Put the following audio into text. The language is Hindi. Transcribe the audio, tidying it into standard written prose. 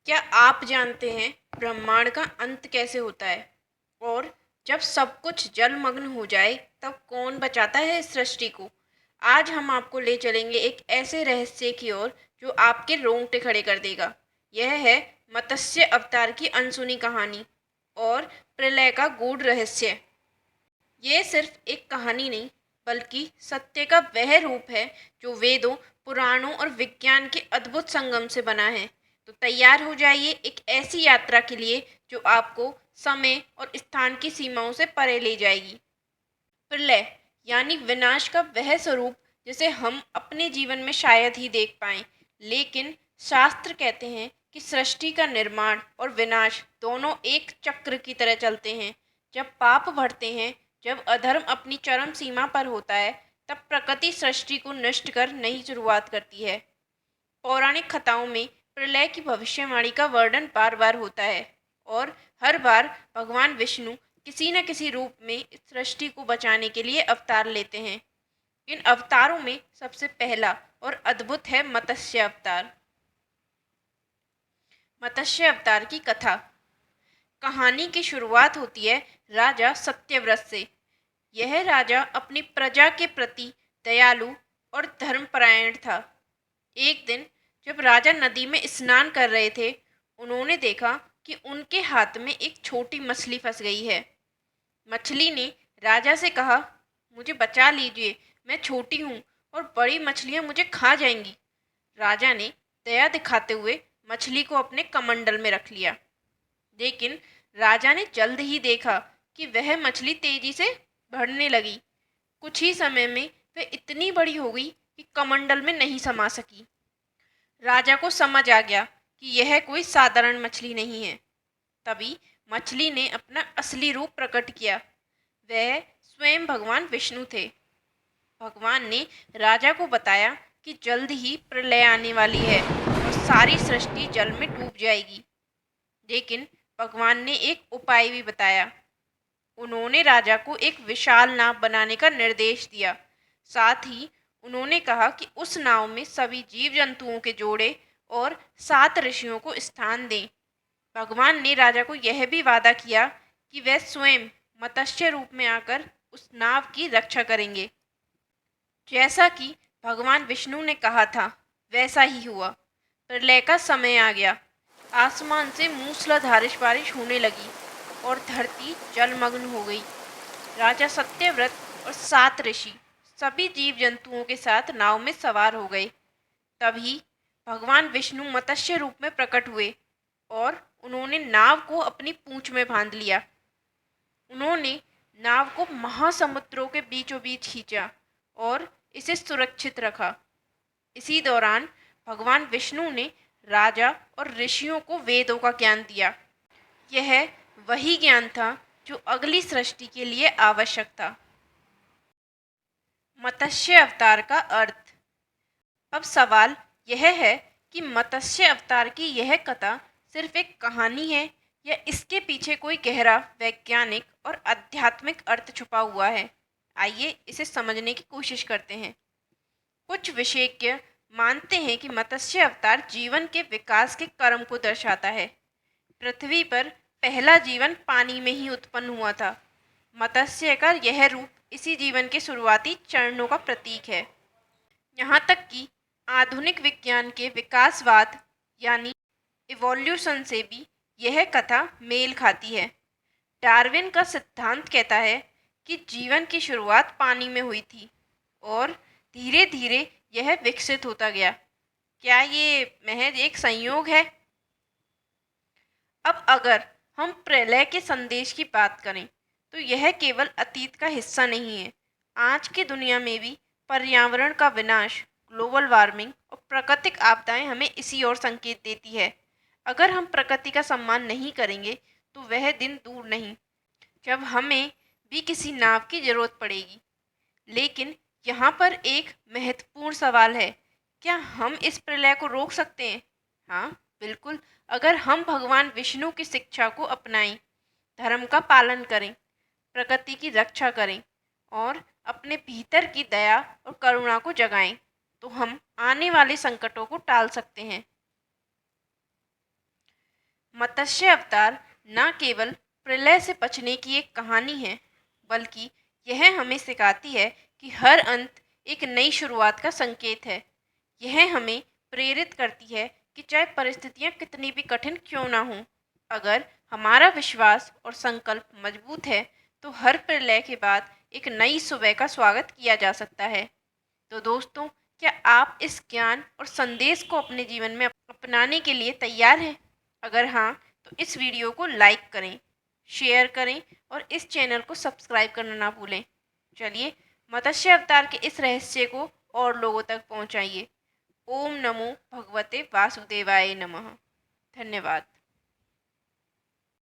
क्या आप जानते हैं ब्रह्मांड का अंत कैसे होता है? और जब सब कुछ जलमग्न हो जाए तब कौन बचाता है इस सृष्टि को? आज हम आपको ले चलेंगे एक ऐसे रहस्य की ओर जो आपके रोंगटे खड़े कर देगा। यह है मत्स्य अवतार की अनसुनी कहानी और प्रलय का गूढ़ रहस्य। ये सिर्फ एक कहानी नहीं, बल्कि सत्य का वह रूप है जो वेदों, पुराणों और विज्ञान के अद्भुत संगम से बना है। तो तैयार हो जाइए एक ऐसी यात्रा के लिए जो आपको समय और स्थान की सीमाओं से परे ले जाएगी। प्रलय यानी विनाश का वह स्वरूप जिसे हम अपने जीवन में शायद ही देख पाएं, लेकिन शास्त्र कहते हैं कि सृष्टि का निर्माण और विनाश दोनों एक चक्र की तरह चलते हैं। जब पाप बढ़ते हैं, जब अधर्म अपनी चरम सीमा पर होता है, तब प्रकृति सृष्टि को नष्ट कर नई शुरुआत करती है। पौराणिक कथाओं में प्रलय की भविष्यवाणी का वर्णन बार बार होता है और हर बार भगवान विष्णु किसी न किसी रूप में इस सृष्टि को बचाने के लिए अवतार लेते हैं। इन अवतारों में सबसे पहला और अद्भुत है मत्स्य अवतार। मत्स्य अवतार की कथा। कहानी की शुरुआत होती है राजा सत्यव्रत से। यह राजा अपनी प्रजा के प्रति दयालु और धर्मपरायण था। एक दिन जब राजा नदी में स्नान कर रहे थे, उन्होंने देखा कि उनके हाथ में एक छोटी मछली फंस गई है। मछली ने राजा से कहा, मुझे बचा लीजिए, मैं छोटी हूँ और बड़ी मछलियाँ मुझे खा जाएंगी। राजा ने दया दिखाते हुए मछली को अपने कमंडल में रख लिया। लेकिन राजा ने जल्द ही देखा कि वह मछली तेजी से बढ़ने लगी। कुछ ही समय में वह इतनी बड़ी हो गई कि कमंडल में नहीं समा सकी। राजा को समझ आ गया कि यह कोई साधारण मछली नहीं है। तभी मछली ने अपना असली रूप प्रकट किया। वह स्वयं भगवान विष्णु थे। भगवान ने राजा को बताया कि जल्द ही प्रलय आने वाली है और सारी सृष्टि जल में डूब जाएगी। लेकिन भगवान ने एक उपाय भी बताया। उन्होंने राजा को एक विशाल नाव बनाने का निर्देश दिया। साथ ही उन्होंने कहा कि उस नाव में सभी जीव जंतुओं के जोड़े और 7 ऋषियों को स्थान दें। भगवान ने राजा को यह भी वादा किया कि वह स्वयं मत्स्य रूप में आकर उस नाव की रक्षा करेंगे। जैसा कि भगवान विष्णु ने कहा था, वैसा ही हुआ। प्रलय का समय आ गया। आसमान से मूसलाधार बारिश होने लगी और धरती जलमग्न हो गई। राजा सत्यव्रत और 7 ऋषि सभी जीव जंतुओं के साथ नाव में सवार हो गए। तभी भगवान विष्णु मत्स्य रूप में प्रकट हुए और उन्होंने नाव को अपनी पूंछ में बांध लिया। उन्होंने नाव को महासमुद्रों के बीचों बीच खींचा और इसे सुरक्षित रखा। इसी दौरान भगवान विष्णु ने राजा और ऋषियों को वेदों का ज्ञान दिया। यह वही ज्ञान था जो अगली सृष्टि के लिए आवश्यक था। मत्स्य अवतार का अर्थ। अब सवाल यह है कि मत्स्य अवतार की यह कथा सिर्फ एक कहानी है या इसके पीछे कोई गहरा वैज्ञानिक और आध्यात्मिक अर्थ छुपा हुआ है। आइए इसे समझने की कोशिश करते हैं। कुछ विशेषज्ञ मानते हैं कि मत्स्य अवतार जीवन के विकास के क्रम को दर्शाता है। पृथ्वी पर पहला जीवन पानी में ही उत्पन्न हुआ था। मत्स्य का यह रूप इसी जीवन के शुरुआती चरणों का प्रतीक है। यहाँ तक कि आधुनिक विज्ञान के विकासवाद यानी इवोल्यूशन से भी यह कथा मेल खाती है। डार्विन का सिद्धांत कहता है कि जीवन की शुरुआत पानी में हुई थी और धीरे धीरे यह विकसित होता गया। क्या ये महज एक संयोग है? अब अगर हम प्रलय के संदेश की बात करें, तो यह केवल अतीत का हिस्सा नहीं है। आज की दुनिया में भी पर्यावरण का विनाश, ग्लोबल वार्मिंग और प्राकृतिक आपदाएं हमें इसी ओर संकेत देती है। अगर हम प्रकृति का सम्मान नहीं करेंगे, तो वह दिन दूर नहीं जब हमें भी किसी नाव की जरूरत पड़ेगी। लेकिन यहाँ पर एक महत्वपूर्ण सवाल है, क्या हम इस प्रलय को रोक सकते हैं? हाँ, बिल्कुल। अगर हम भगवान विष्णु की शिक्षा को अपनाएं, धर्म का पालन करें, प्रकृति की रक्षा करें और अपने भीतर की दया और करुणा को जगाएं, तो हम आने वाले संकटों को टाल सकते हैं। मत्स्य अवतार न केवल प्रलय से बचने की एक कहानी है, बल्कि यह हमें सिखाती है कि हर अंत एक नई शुरुआत का संकेत है। यह हमें प्रेरित करती है कि चाहे परिस्थितियां कितनी भी कठिन क्यों ना हों, अगर हमारा विश्वास और संकल्प मजबूत है, तो हर प्रलय के बाद एक नई सुबह का स्वागत किया जा सकता है। तो दोस्तों, क्या आप इस ज्ञान और संदेश को अपने जीवन में अपनाने के लिए तैयार हैं? अगर हाँ, तो इस वीडियो को लाइक करें, शेयर करें और इस चैनल को सब्सक्राइब करना ना भूलें। चलिए, मत्स्य अवतार के इस रहस्य को और लोगों तक पहुंचाइए। ओम नमो भगवते वासुदेवाय नमः। धन्यवाद।